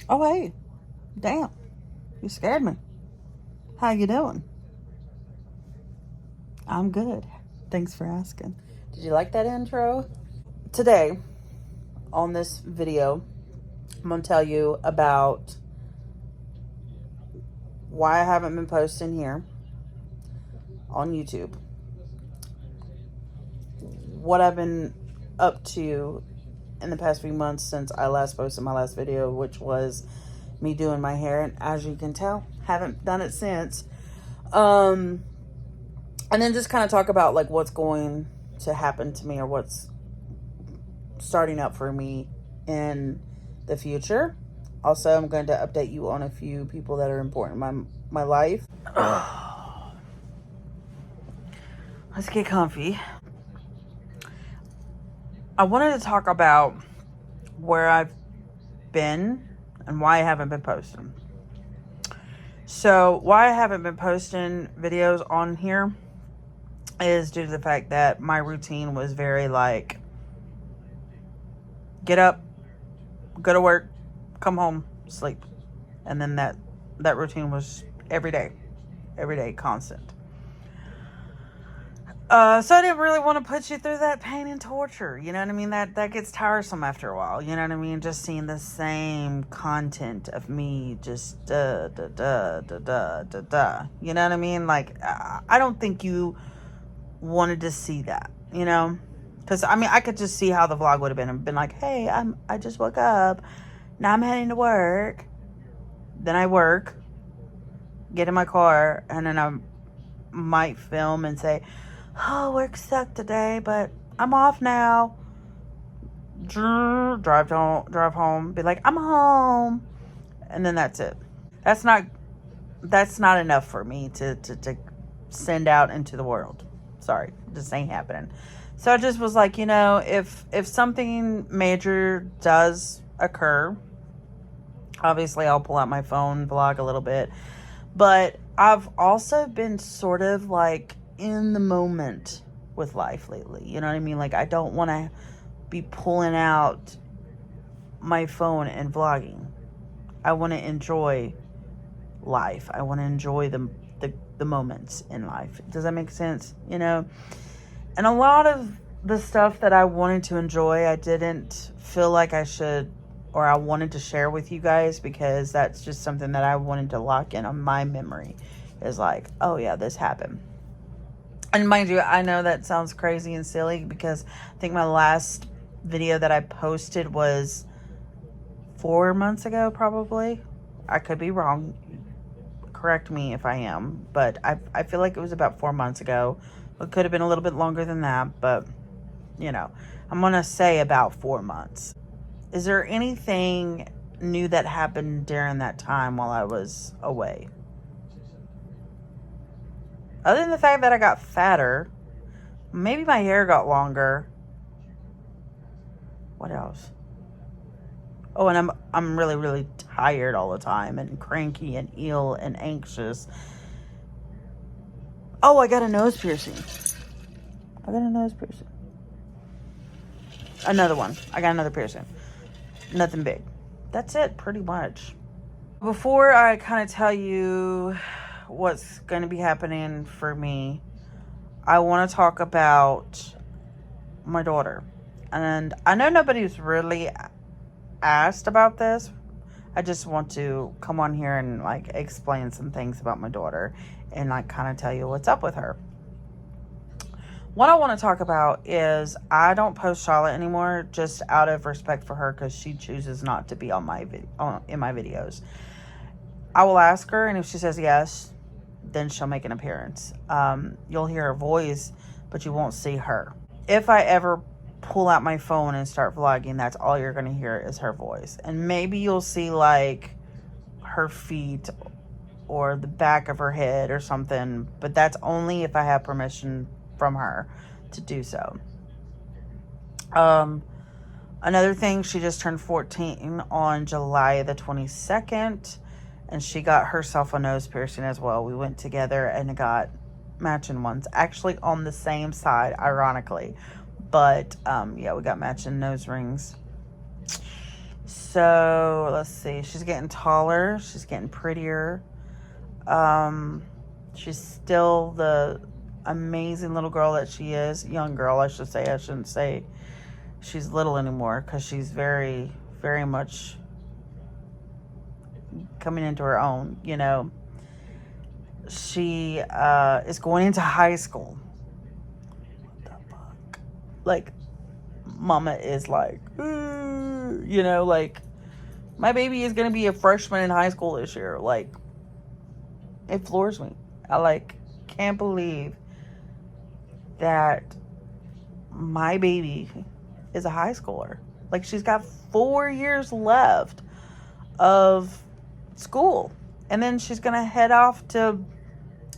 Oh, hey. Damn. You scared me. How you doing? I'm good. Thanks for asking. Did you like that intro? Today, on this video, I'm going to tell you about why I haven't been posting here on YouTube, what I've been up to in the past few months since I last posted my last video, which was me doing my hair. And as you can tell, haven't done it since. And then just kind of talk about like what's going to happen to me or what's starting up for me in the future. Also, I'm going to update you on a few people that are important in my life. Let's get comfy. I wanted to talk about where I've been and why I haven't been posting. So, why I haven't been posting videos on here is due to the fact that my routine was very like, get up, go to work, come home, sleep. And then that routine was every day, constant. So I didn't really want to put you through that pain and torture. You know what I mean? That gets tiresome after a while. You know what I mean? Just seeing the same content of me just You know what I mean? Like, I don't think you wanted to see that, you know? Because, I mean, I could just see how the vlog would have been. And been like, hey, I just woke up. Now I'm heading to work. Then I work. Get in my car. And then I might film and say, oh, work sucked today, but I'm off now. Drive home. Be like, I'm home. And then that's it. That's not enough for me to send out into the world. Sorry, just ain't happening. So I just was like, you know, if something major does occur, obviously I'll pull out my phone, vlog a little bit. But I've also been sort of like in the moment with life lately. You know what I mean? Like, I don't want to be pulling out my phone and vlogging. I want to enjoy life. I want to enjoy the moments in life. Does that make sense? You know? And a lot of the stuff that I wanted to enjoy, I didn't feel like I should, or I wanted to share with you guys, because that's just something that I wanted to lock in on my memory. Is like, oh yeah, this happened. And mind you, I know that sounds crazy and silly, because I think my last video that I posted was 4 months ago, probably. I could be wrong. Correct me if I am. But I feel like it was about 4 months ago. It could have been a little bit longer than that. But, you know, I'm going to say about 4 months. Is there anything new that happened during that time while I was away? Other than the fact that I got fatter, maybe my hair got longer. What else? Oh, and I'm really, really tired all the time, and cranky and ill and anxious. Oh, I got a nose piercing. Another one. I got another piercing. Nothing big. That's it, pretty much. Before I kind of tell you what's going to be happening for me, I want to talk about my daughter. And I know nobody's really asked about this. I just want to come on here and like explain some things about my daughter and like kind of tell you what's up with her. What I want to talk about is I don't post Charlotte anymore, just out of respect for her, because she chooses not to be on my in my videos. I will ask her, and if she says yes, then she'll make an appearance. You'll hear her voice, but you won't see her. If I ever pull out my phone and start vlogging, that's all you're going to hear is her voice. And maybe you'll see like her feet or the back of her head or something, but that's only if I have permission from her to do so. Another thing, she just turned 14 on July the 22nd, and she got herself a nose piercing as well. We went together and got matching ones, actually on the same side, ironically. But yeah, we got matching nose rings. So let's see. She's getting taller. She's getting prettier. She's still the amazing little girl that she is. Young girl, I should say. I shouldn't say she's little anymore because she's very, very much coming into her own, you know. She is going into high school. What the fuck? Like, mama is like, you know, like, my baby is going to be a freshman in high school this year. Like, it floors me. I, like, can't believe that my baby is a high schooler. Like, she's got 4 years left of school. And then she's going to head off to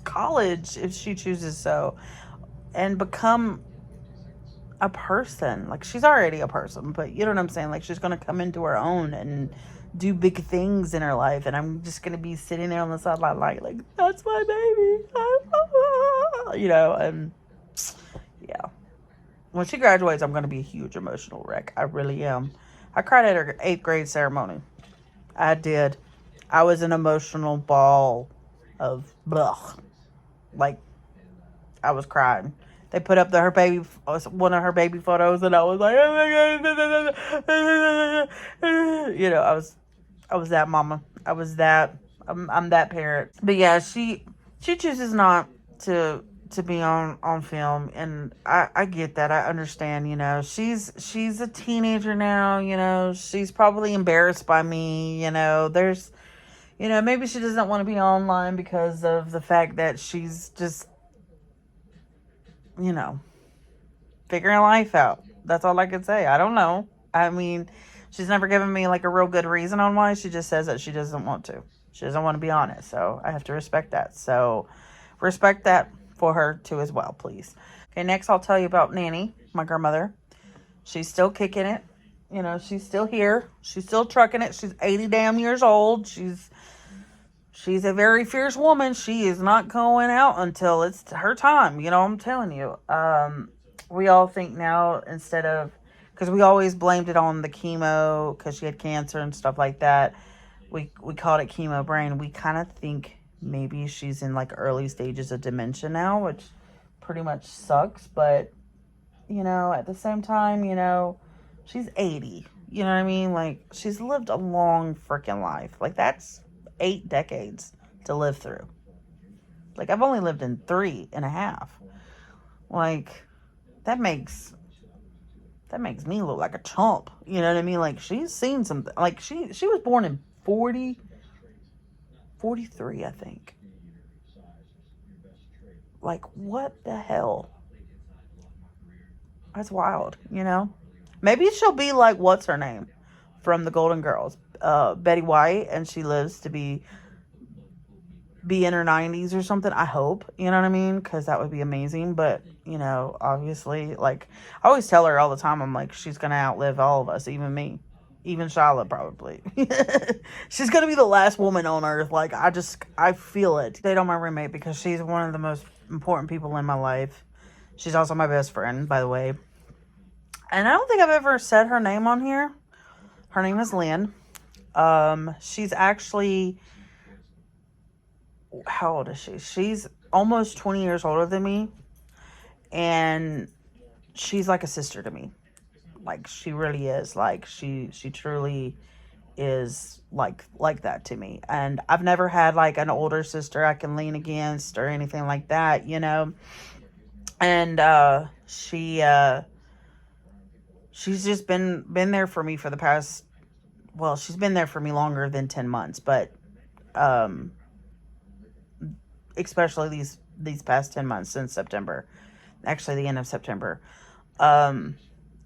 college if she chooses so. And become a person. Like, she's already a person, but you know what I'm saying? Like, she's going to come into her own and do big things in her life. And I'm just going to be sitting there on the sideline like, that's my baby. You know, and yeah. When she graduates, I'm going to be a huge emotional wreck. I really am. I cried at her 8th grade ceremony. I did. I was an emotional ball of blah. Like, I was crying. They put up one of her baby photos, and I was like, oh my God. You know, I was that mama. I'm that parent. But yeah, she chooses not to be on film, and I get that. I understand, you know. She's a teenager now, you know. She's probably embarrassed by me, you know. There's, you know, maybe she doesn't want to be online because of the fact that she's just, you know, figuring life out. That's all I can say. I don't know. I mean, she's never given me like a real good reason on why. She just says that she doesn't want to. She doesn't want to be on it. So I have to respect that. So respect that for her too as well, please. Okay, next I'll tell you about Nanny, my grandmother. She's still kicking it. You know, she's still here. She's still trucking it. She's 80 damn years old. She's a very fierce woman. She is not going out until it's her time. You know, I'm telling you. We all think now, instead of, because we always blamed it on the chemo because she had cancer and stuff like that. We called it chemo brain. We kind of think maybe she's in like early stages of dementia now, which pretty much sucks. But, you know, at the same time, you know, she's 80. You know what I mean? Like, she's lived a long freaking life. Like, that's 8 decades to live through. Like, I've only lived in 3.5. Like, that makes me look like a chump. You know what I mean? Like, she's seen something. Like, she was born in 43, I think. Like, what the hell? That's wild, you know? Maybe she'll be like, what's her name from the Golden Girls? Betty White, and she lives to be in her 90s or something. I hope, you know what I mean? Because that would be amazing. But, you know, obviously, like, I always tell her all the time, I'm like, she's going to outlive all of us, even me. Even Charlotte, probably. She's going to be the last woman on earth. Like, I feel it. They don't my roommate because she's one of the most important people in my life. She's also my best friend, by the way. And I don't think I've ever said her name on here. Her name is Lynn. She's actually, how old is she? She's almost 20 years older than me. And she's like a sister to me. Like, she really is. Like, she truly is like that to me. And I've never had like an older sister I can lean against or anything like that, you know. And she's just been there for me for the past, well, she's been there for me longer than 10 months, but especially these past 10 months since September, actually the end of September.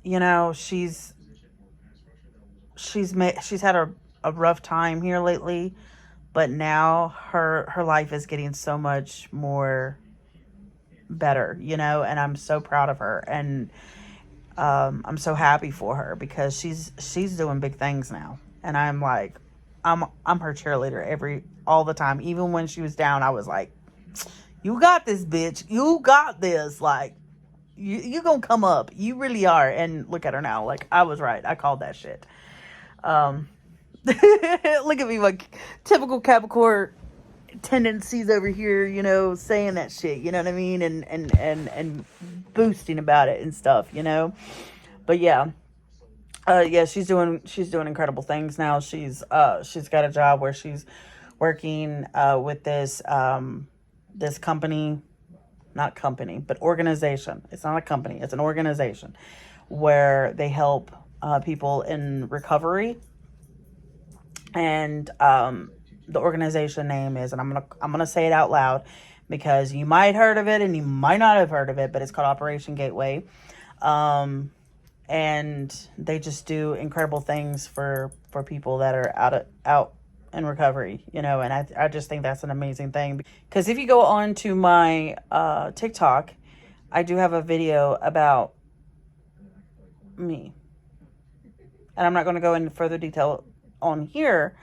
You know, she's had a rough time here lately, but now her life is getting so much more better, you know, and I'm so proud of her, and I'm so happy for her because she's doing big things now, and I'm like, I'm her cheerleader all the time. Even when she was down, I was like, you got this, bitch, you got this, like, you gonna come up, you really are. And look at her now. Like, I was right, I called that shit. Um, look at me, like typical Capricorn tendencies over here, you know, saying that shit, you know what I mean, and boosting about it and stuff, you know. But yeah, yeah, she's doing incredible things now. She's got a job where she's working with this company, not company, but organization. It's not a company, it's an organization where they help people in recovery. And the organization name is, and I'm gonna say it out loud because you might heard of it and you might not have heard of it, but it's called Operation Gateway. And they just do incredible things for people that are out in recovery, you know. And I just think that's an amazing thing, because if you go on to my TikTok, I do have a video about me, and I'm not going to go into further detail on here,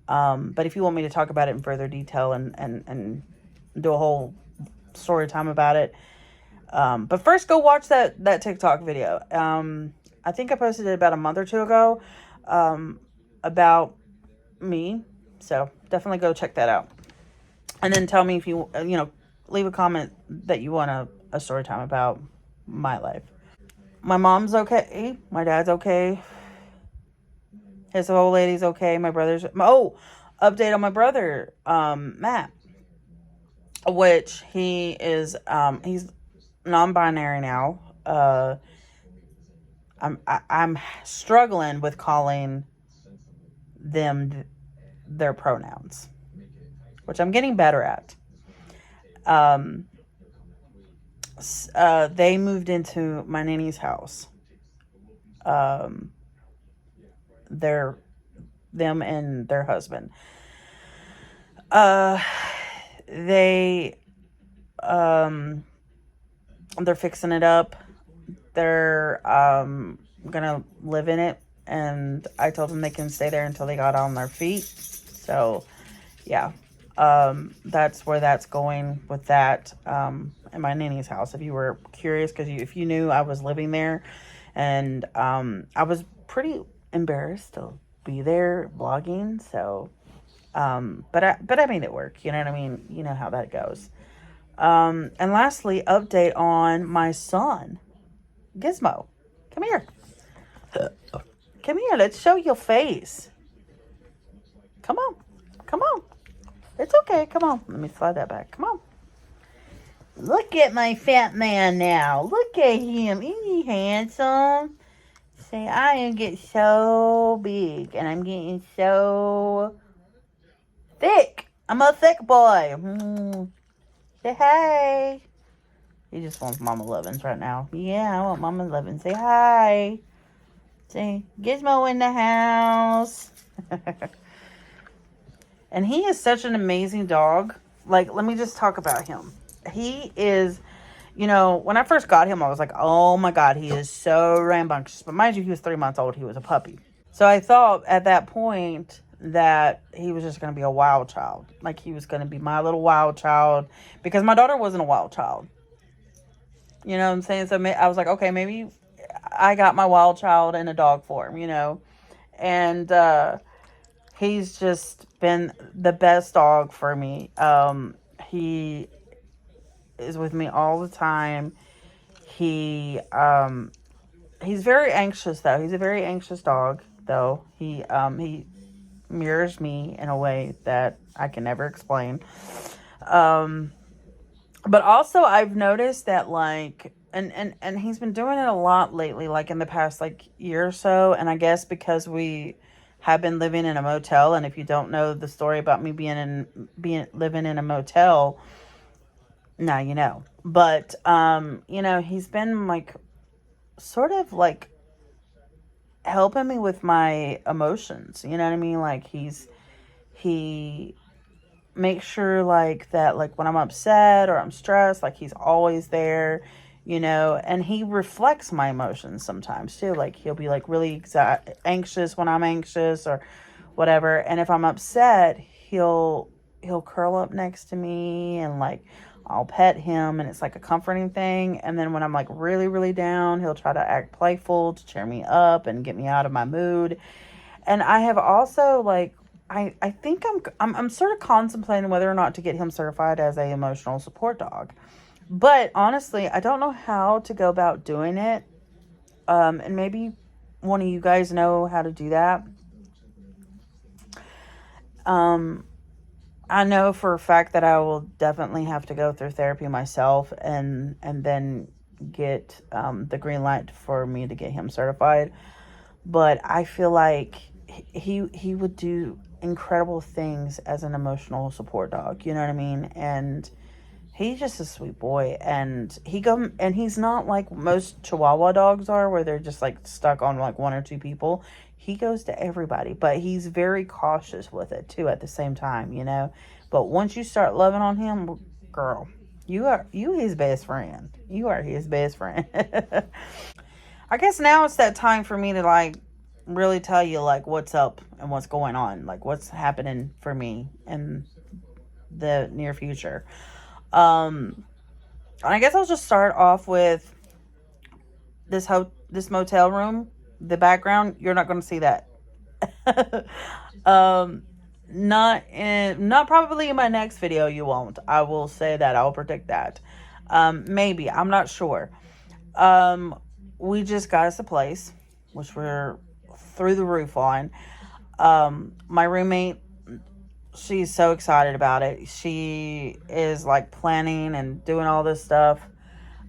but if you want me to talk about it in further detail and do a whole story time about it, but first go watch that TikTok video. I think I posted it about a month or two ago, about me. So definitely go check that out. And then tell me if you leave a comment that you want a story time about my life. My mom's okay. My dad's okay. His old lady's okay. My brother's... Oh, update on my brother, Matt. Which he is... he's non-binary now. I'm struggling with calling them their pronouns, which I'm getting better at. They moved into my nanny's house. Them and their husband. They're fixing it up. They're gonna live in it, and I told them they can stay there until they got on their feet. So yeah, that's where that's going with that, in my nanny's house. If you were curious, because if you knew I was living there, and I was pretty embarrassed to be there vlogging. So but I made it work, you know what I mean. You know how that goes. And lastly, update on my son, Gizmo. Come here. Come here. Let's show your face. Come on. Come on. It's okay. Come on. Let me slide that back. Come on. Look at my fat man now. Look at him. Isn't he handsome? Say, I am getting so big, and I'm getting so thick. I'm a thick boy. Say hi. He just wants Mama Lovins right now. Yeah, I want Mama Lovins. Say hi. Say, Gizmo in the house. And he is such an amazing dog. Like, let me just talk about him. He is, when I first got him, I was like, oh my God, he is so rambunctious. But mind you, he was 3 months old. He was a puppy. So I thought at that point that he was just going to be a wild child. Like, he was going to be my little wild child, because my daughter wasn't a wild child. You know what I'm saying? So I was like, okay, maybe I got my wild child in a dog form, And he's just been the best dog for me. He is with me all the time. He's very anxious, though. He's a very anxious dog, though. He mirrors me in a way that I can never explain. But also I've noticed that, like, and he's been doing it a lot lately, like in the past year or so. And I guess because we have been living in a motel, and if you don't know the story about me living in a motel, now you know. But he's been sort of helping me with my emotions, you know what I mean? Like, he makes sure that when I'm upset or I'm stressed, he's always there, and he reflects my emotions sometimes too. Like, he'll be really anxious when I'm anxious or whatever, and if I'm upset, he'll curl up next to me, and I'll pet him, and it's a comforting thing. And then when I'm really, really down, he'll try to act playful to cheer me up and get me out of my mood. And I have also like I think I'm sort of contemplating whether or not to get him certified as a emotional support dog. But honestly, I don't know how to go about doing it. And maybe one of you guys know how to do that. I know for a fact that I will definitely have to go through therapy myself and then get the green light for me to get him certified. But I feel like he would do incredible things as an emotional support dog. You know what I mean? And he's just a sweet boy, and he's not like most Chihuahua dogs are, where they're just like stuck on like one or two people. He goes to everybody, but he's very cautious with it too at the same time, you know. But once you start loving on him, girl, you his best friend. You are his best friend. I guess now it's that time for me to like really tell you like what's up and what's going on, like what's happening for me in the near future. And I guess I'll just start off with this motel room. The background, you're not going to see that. um, not probably in my next video. You won't. I will say that. I'll predict that. Maybe, I'm not sure. We just got us a place, which we're through the roof on. My roommate, she's so excited about it. She is like planning and doing all this stuff.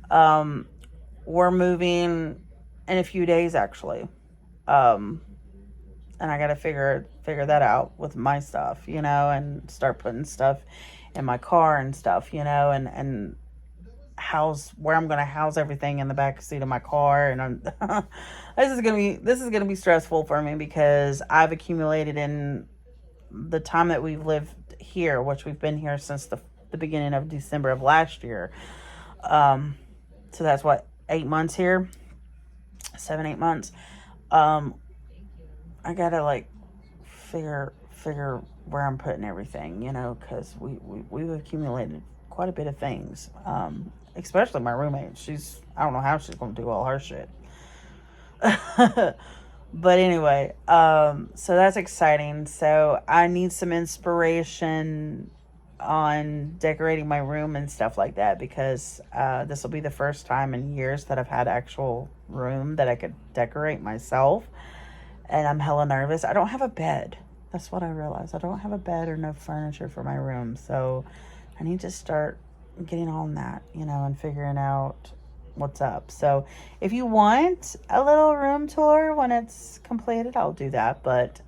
We're moving in a few days actually. And I got to figure that out with my stuff, you know, and start putting stuff in my car and stuff, you know, and house where I'm going to house everything in the back seat of my car. And I'm this is going to be stressful for me because I've accumulated in the time that we've lived here, which we've been here since the beginning of December of last year. So that's what, 8 months here, 7-8 months. I gotta like figure where I'm putting everything, you know, because we've accumulated quite a bit of things. Especially my roommate. I don't know how she's gonna do all her shit. But anyway, so that's exciting. So I need some inspiration on decorating my room and stuff like that, because this will be the first time in years that I've had actual room that I could decorate myself. And I'm hella nervous. I don't have a bed. That's what I realized. I don't have a bed or no furniture for my room. So I need to start getting on that, you know, and figuring out what's up. So if you want a little room tour when it's completed, I'll do that. But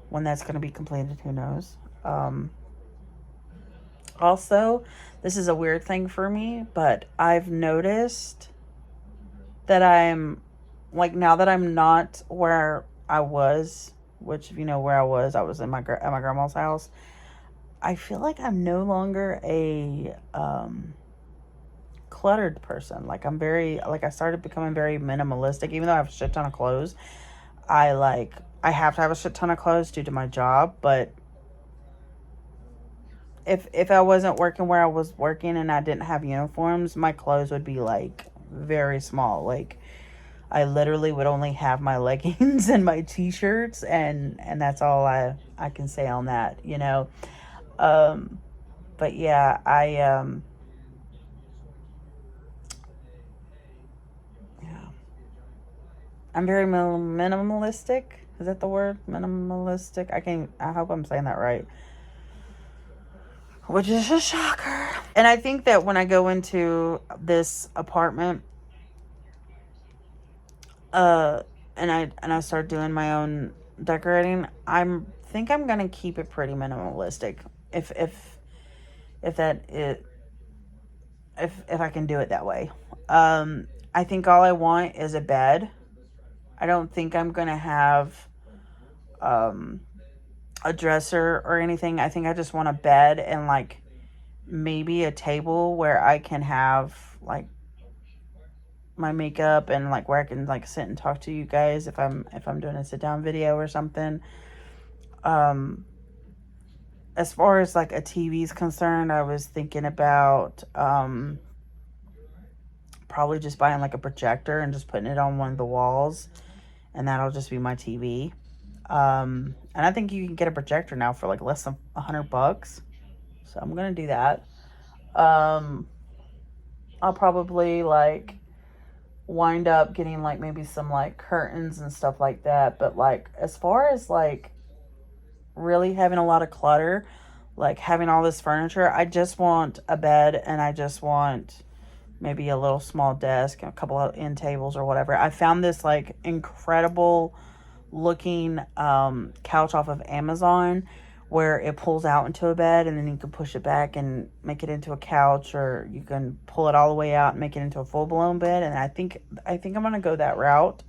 when that's going to be completed, who knows? Also, this is a weird thing for me, but I've noticed that I'm like, now that I'm not where I was, which if you know where I was in at my grandma's house. I feel like I'm no longer a cluttered person. Like I started becoming very minimalistic, even though I have a shit ton of clothes. I have to have a shit ton of clothes due to my job, but if I wasn't working where I was working and I didn't have uniforms, my clothes would be like very small. Like I literally would only have my leggings and my t-shirts, and that's all I can say on that, you know. But yeah, I'm very minimalistic. Is that the word? Minimalistic? I hope I'm saying that right. Which is a shocker. And I think that when I go into this apartment, and I start doing my own decorating, I think I'm gonna keep it pretty minimalistic. If I can do it that way. I think all I want is a bed. I don't think I'm gonna have a dresser or anything. I think I just want a bed and like maybe a table where I can have like my makeup and like where I can like sit and talk to you guys if I'm doing a sit down video or something. As far as like a TV is concerned, I was thinking about probably just buying like a projector and just putting it on one of the walls, and that'll just be my TV. And I think you can get a projector now for like less than $100. So I'm gonna do that. I'll probably like wind up getting like maybe some like curtains and stuff like that. But like as far as like really having a lot of clutter, like having all this furniture, I just want a bed and I just want maybe a little small desk, a couple of end tables or whatever. I found this like incredible looking couch off of Amazon where it pulls out into a bed and then you can push it back and make it into a couch, or you can pull it all the way out and make it into a full-blown bed. And I think I'm gonna go that route.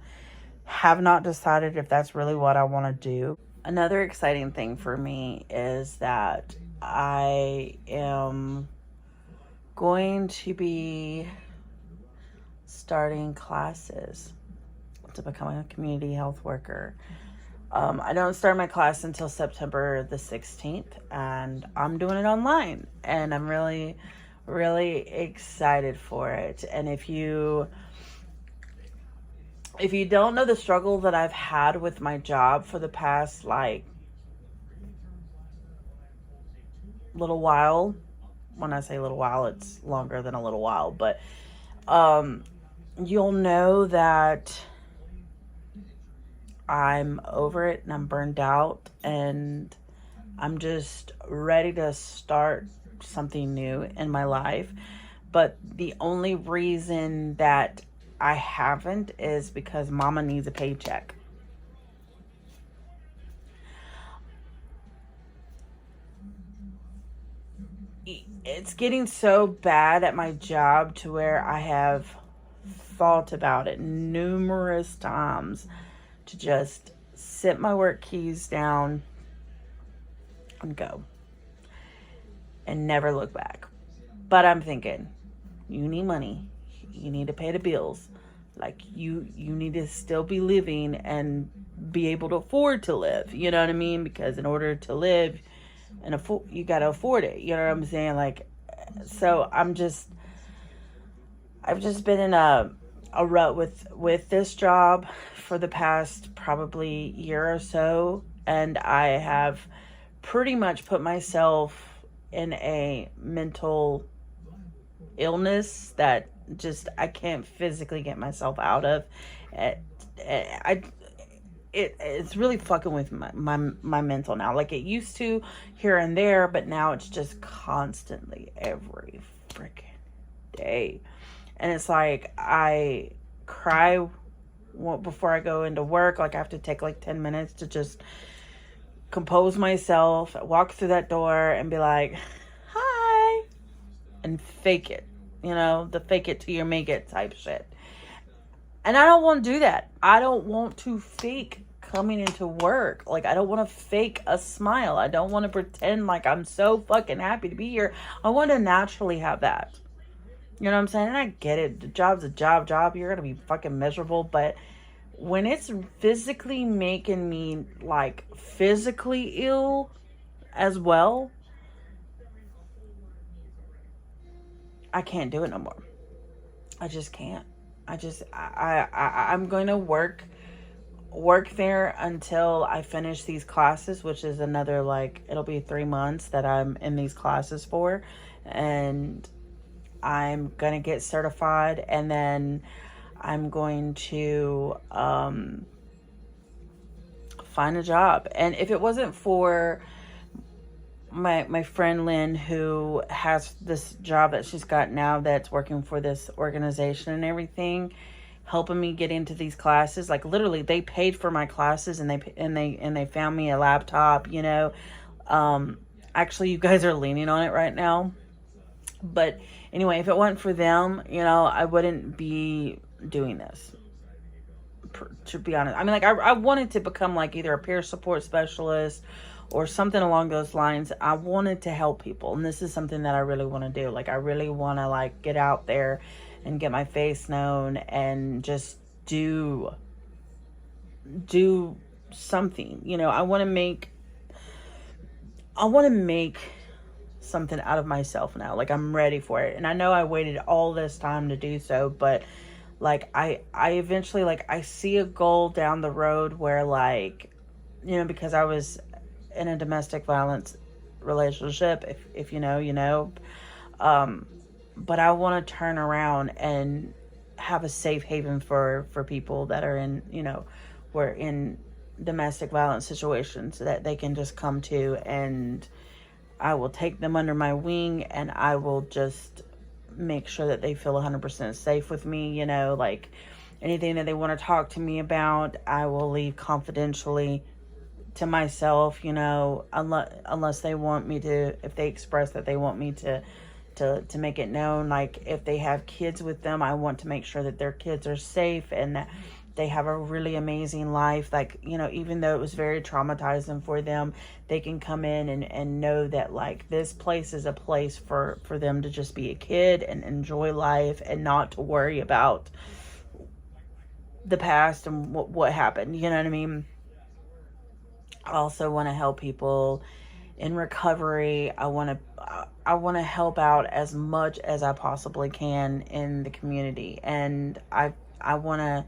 Have not decided if that's really what I want to do. Another exciting thing for me is that I am going to be starting classes to become a community health worker. I don't start my class until September the 16th, and I'm doing it online, and I'm really, really excited for it. And if you don't know the struggle that I've had with my job for the past like little while, when I say little while, it's longer than a little while, but you'll know that I'm over it and I'm burned out and I'm just ready to start something new in my life. But the only reason that I haven't is because mama needs a paycheck. It's getting so bad at my job to where I have thought about it numerous times to just sit my work keys down and go and never look back. But I'm thinking, you need money. You need to pay the bills. Like you need to still be living and be able to afford to live. You know what I mean? Because in order to live and you got to afford it. You know what I'm saying? Like, so I've just been in a rut with this job for the past probably year or so, and I have pretty much put myself in a mental illness that just I can't physically get myself out of. It's really fucking with my mental now. Like it used to here and there, but now it's just constantly every freaking day. And it's like I cry before I go into work. Like I have to take like 10 minutes to just compose myself, walk through that door and be like, hi, and fake it. You know, the fake it till you make it type shit. And I don't want to do that. I don't want to fake coming into work. Like, I don't want to fake a smile. I don't want to pretend like I'm so fucking happy to be here. I want to naturally have that. You know what I'm saying? And I get it. The job's a job. You're going to be fucking miserable. But when it's physically making me, like, physically ill as well, I can't do it no more. I just can't. I'm going to work there until I finish these classes, which is another, like, it'll be 3 months that I'm in these classes for. And I'm going to get certified, and then I'm going to find a job. And if it wasn't for my friend Lynn, who has this job that she's got now that's working for this organization and everything, helping me get into these classes, like literally they paid for my classes and they found me a laptop, you know. Actually, you guys are leaning on it right now. But anyway, if it wasn't for them, you know, I wouldn't be doing this, to be honest. I mean, like, I wanted to become, like, either a peer support specialist or something along those lines. I wanted to help people, and this is something that I really want to do. Like, I really want to, like, get out there and get my face known and just do something. You know, I want to make something out of myself now. Like, I'm ready for it. And I know I waited all this time to do so, but like I eventually, like, I see a goal down the road where, like, because I was in a domestic violence relationship. If you know, you know. But I want to turn around and have a safe haven for people that are in, we're in domestic violence situations that they can just come to, and I will take them under my wing, and I will just make sure that they feel 100% safe with me. Like anything that they want to talk to me about, I will leave confidentially to myself, unless they want me to, if they express that they want me to make it known. Like if they have kids with them, I want to make sure that their kids are safe and that they have a really amazing life. Like, even though it was very traumatizing for them, they can come in and know that like this place is a place for them to just be a kid and enjoy life and not to worry about the past and what happened. You know what I mean? I also want to help people in recovery. I want to help out as much as I possibly can in the community. And I want to,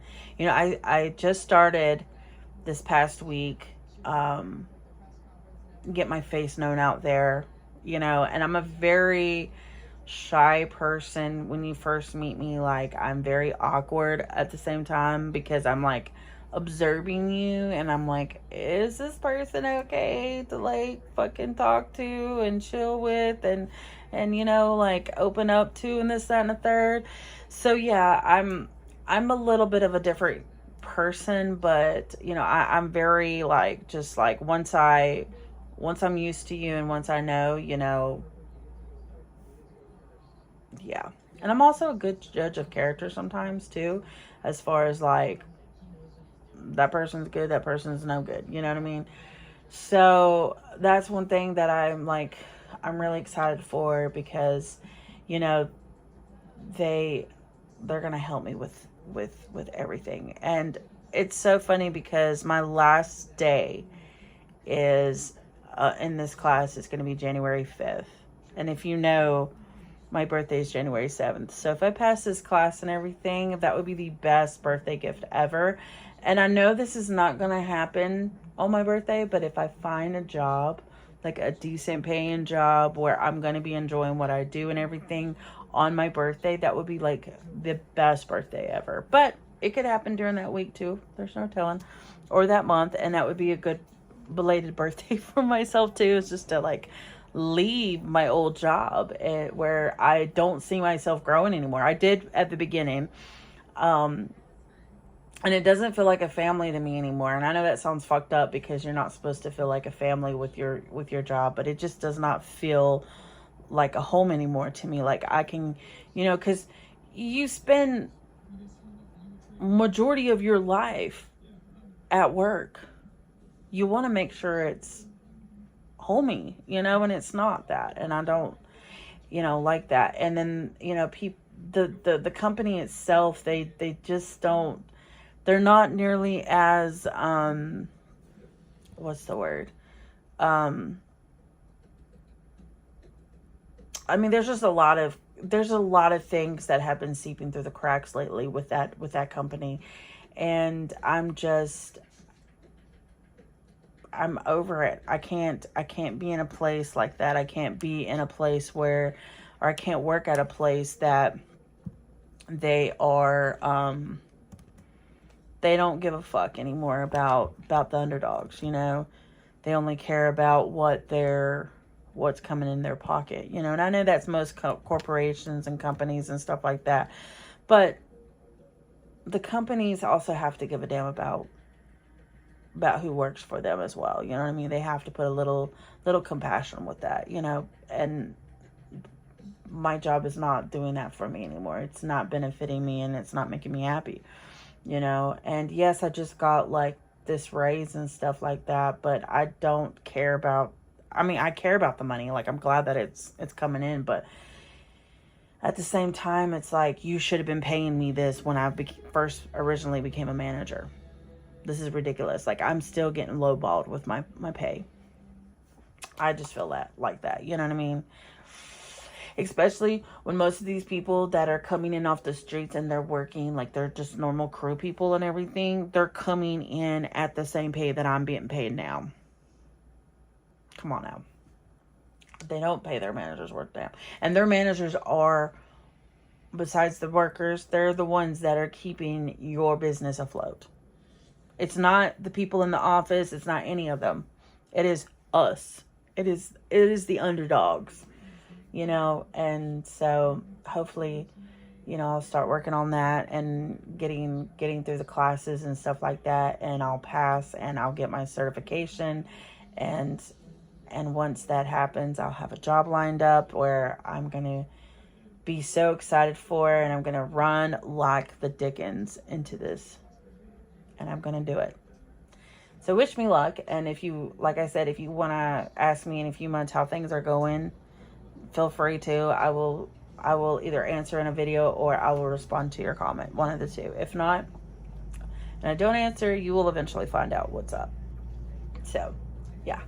I just started this past week, get my face known out there, and I'm a very shy person. When you first meet me, like I'm very awkward at the same time because I'm like observing you and I'm like, is this person okay to like fucking talk to and chill with and like open up to and this, that, and the third. So yeah, I'm a little bit of a different person, but I'm very like, just like once I'm used to you and once I know, yeah. And I'm also a good judge of character sometimes too, as far as like that person's good, that person's no good. You know what I mean? So that's one thing that I'm really excited for because, they're gonna help me with everything. And it's so funny because my last day is in this class is going to be January 5th. And if you know, my birthday is January 7th. So if I pass this class and everything, that would be the best birthday gift ever. And I know this is not going to happen on my birthday, but if I find a job, like a decent paying job where I'm going to be enjoying what I do and everything on my birthday, that would be like the best birthday ever. But it could happen during that week too. There's no telling. Or that month. And that would be a good belated birthday for myself too. It's just to like leave my old job where I don't see myself growing anymore. I did at the beginning. And it doesn't feel like a family to me anymore. And I know that sounds fucked up because you're not supposed to feel like a family with your job, but it just does not feel like a home anymore to me. Like I can, because you spend majority of your life at work. You want to make sure it's homey, and it's not that. And I don't, like that. And then, the company itself, they just don't, they're not nearly as, what's the word? I mean, there's a lot of things that have been seeping through the cracks lately with that company. And I'm over it. I can't be in a place like that. I can't be in a place or I can't work at a place that they are, they don't give a fuck anymore about the underdogs, They only care about what's coming in their pocket, And I know that's most corporations and companies and stuff like that. But the companies also have to give a damn about who works for them as well. You know what I mean? They have to put a little compassion with that, and my job is not doing that for me anymore. It's not benefiting me and it's not making me happy, and yes, I just got like this raise and stuff like that, but I don't care about, I care about the money. Like I'm glad that it's coming in, but at the same time, it's like, you should have been paying me this when I first originally became a manager. This is ridiculous. Like I'm still getting lowballed with my pay. I just feel like that. You know what I mean? especially when most of these people that are coming in off the streets and they're working, like they're just normal crew people and everything, they're coming in at the same pay that I'm being paid now. Come on now. They don't pay their managers worth damn. And their managers are, besides the workers, they're the ones that are keeping your business afloat. It's not the people in the office. It's not any of them. It is us. It is the underdogs, you know. And so hopefully, you know, I'll start working on that and getting through the classes and stuff like that, and I'll pass and I'll get my certification, and once that happens, I'll have a job lined up where I'm going to be so excited for, and I'm going to run like the dickens into this, and I'm going to do it. So wish me luck. And if you, like I said, if you want to ask me in a few months how things are going, feel free to. I will either answer in a video or I will respond to your comment, one of the two. If not, and I don't answer, you will eventually find out what's up. So, yeah.